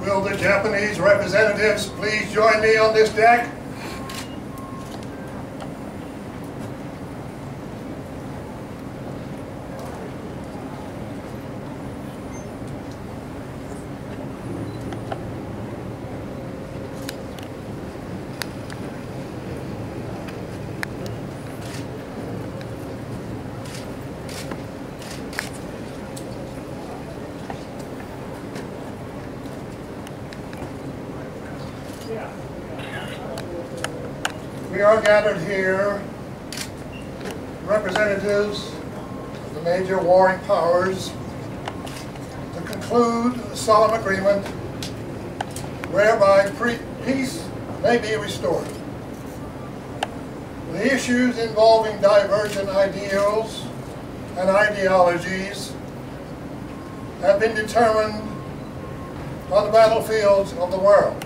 Will the Japanese representatives please join me on this deck? We are gathered here, representatives of the major warring powers, to conclude a solemn agreement whereby peace may be restored. The issues involving divergent ideals and ideologies have been determined on the battlefields of the world,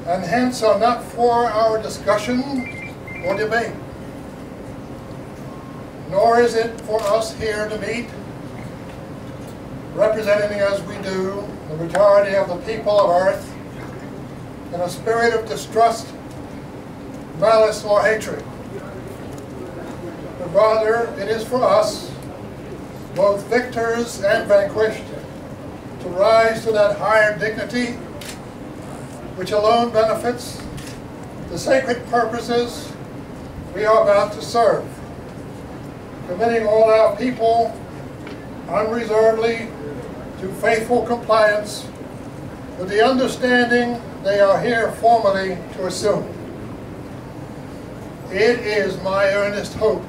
and hence are not for our discussion or debate. Nor is it for us here to meet, representing as we do the majority of the people of Earth, in a spirit of distrust, malice, or hatred. But rather, it is for us, both victors and vanquished, to rise to that higher dignity which alone benefits the sacred purposes we are about to serve, committing all our people unreservedly to faithful compliance with the understanding they are here formally to assume. It is my earnest hope,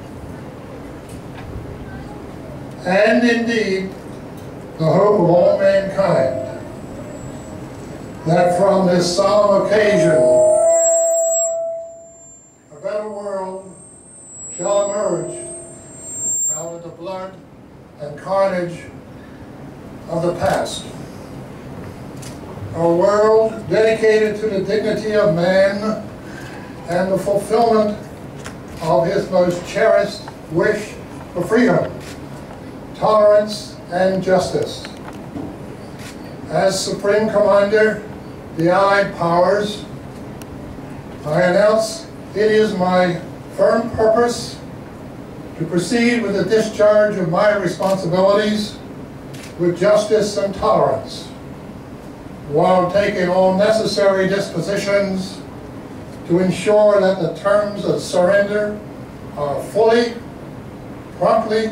and indeed the hope of all mankind, that from this solemn occasion, a better world shall emerge out of the blood and carnage of the past. A world dedicated to the dignity of man and the fulfillment of his most cherished wish for freedom, tolerance, and justice. As Supreme Commander, the Allied Powers, I announce it is my firm purpose to proceed with the discharge of my responsibilities with justice and tolerance, while taking all necessary dispositions to ensure that the terms of surrender are fully, promptly,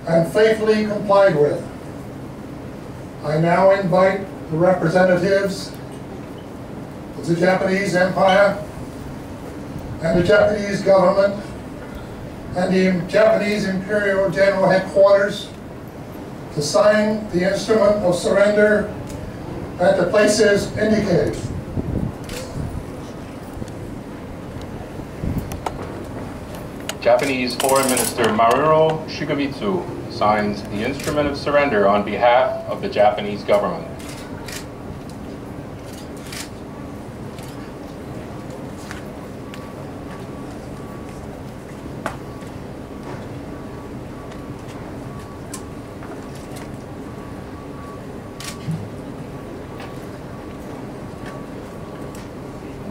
and faithfully complied with. I now invite the representatives of the Japanese Empire and the Japanese government and the Japanese Imperial General Headquarters to sign the instrument of surrender at the places indicated. Japanese Foreign Minister Maruo Shigemitsu signs the instrument of surrender on behalf of the Japanese government.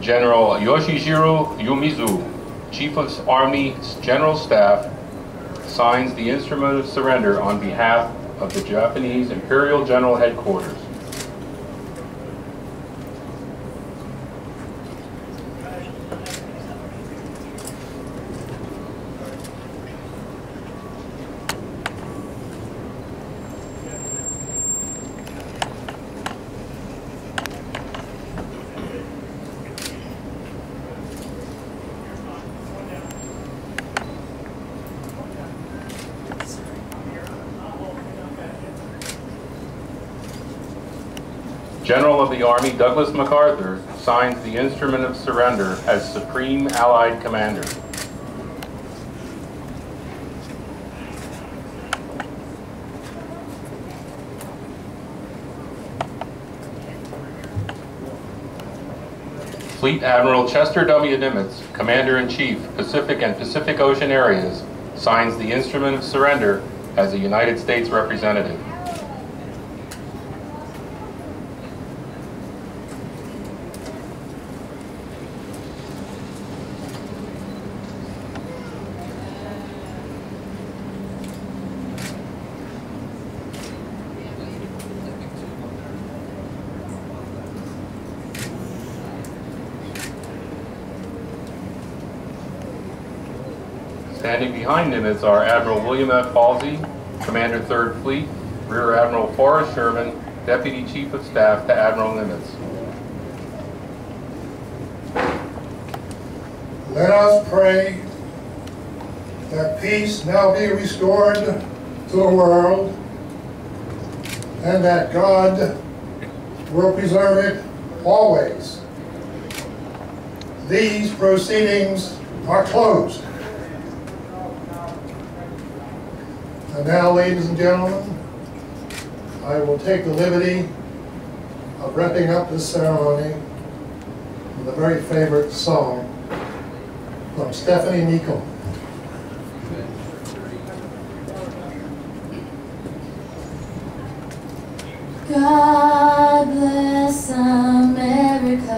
General Yoshijiro Yumizu, Chief of Army General Staff, signs the instrument of surrender on behalf of the Japanese Imperial General Headquarters. General of the Army Douglas MacArthur signs the instrument of surrender as Supreme Allied Commander. Fleet Admiral Chester W. Nimitz, Commander-in-Chief, Pacific and Pacific Ocean Areas, signs the instrument of surrender as a United States representative. Standing behind him is our Admiral William F. Halsey, Commander 3rd Fleet, Rear Admiral Forrest Sherman, Deputy Chief of Staff to Admiral Nimitz. Let us pray that peace now be restored to the world and that God will preserve it always. These proceedings are closed. And now, ladies and gentlemen, I will take the liberty of wrapping up this ceremony with a very favorite song from Stephanie Nichol. God bless America,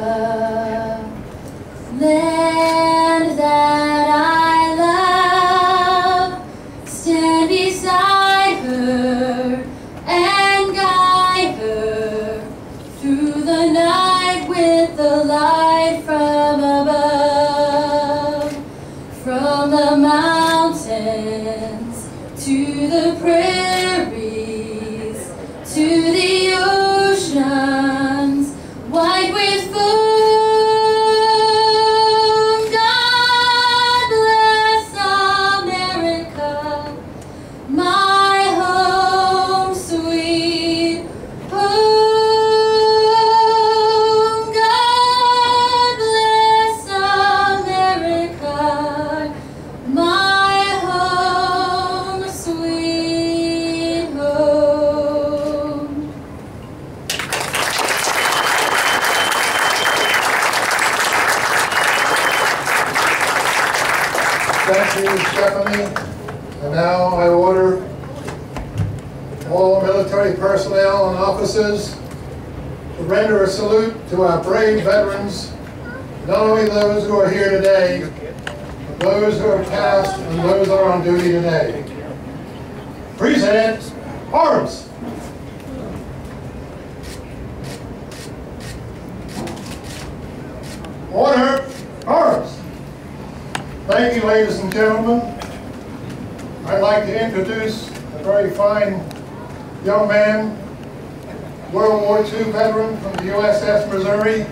land that I love. Stand beside her and guide her through the night with the light from above. From the mountains to the prairies, to the oceans, white with foam. God bless America, my home sweet home. God bless America, my home sweet home. Thank you, Stephanie. And now I order all military personnel and officers to render a salute to our brave veterans, not only those who are here today, but those who are past and those who are on duty today. Present arms. Order arms. Thank you, ladies and gentlemen. I'd like to introduce a very fine young man, World War II veteran from the USS Missouri.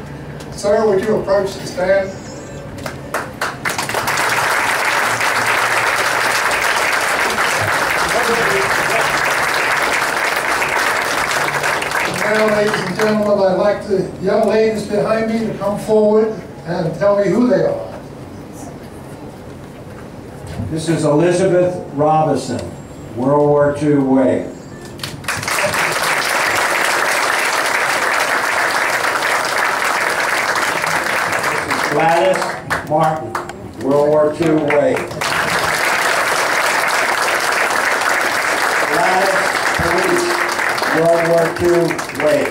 Sir, would you approach the stand? Now, ladies and gentlemen, I'd like the young ladies behind me to come forward and tell me who they are. This is Elizabeth Robinson, World War II WWII. Gladys Martin, World War II WWII. Gladys Police, World War II WWII.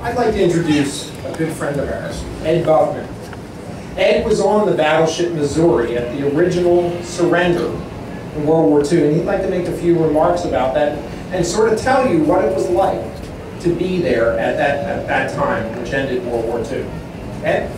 I'd like to introduce a good friend of ours, Ed Buckman. Ed was on the battleship Missouri at the original surrender in World War II, and he'd like to make a few remarks about that and sort of tell you what it was like to be there at that time, which ended World War II. Ed?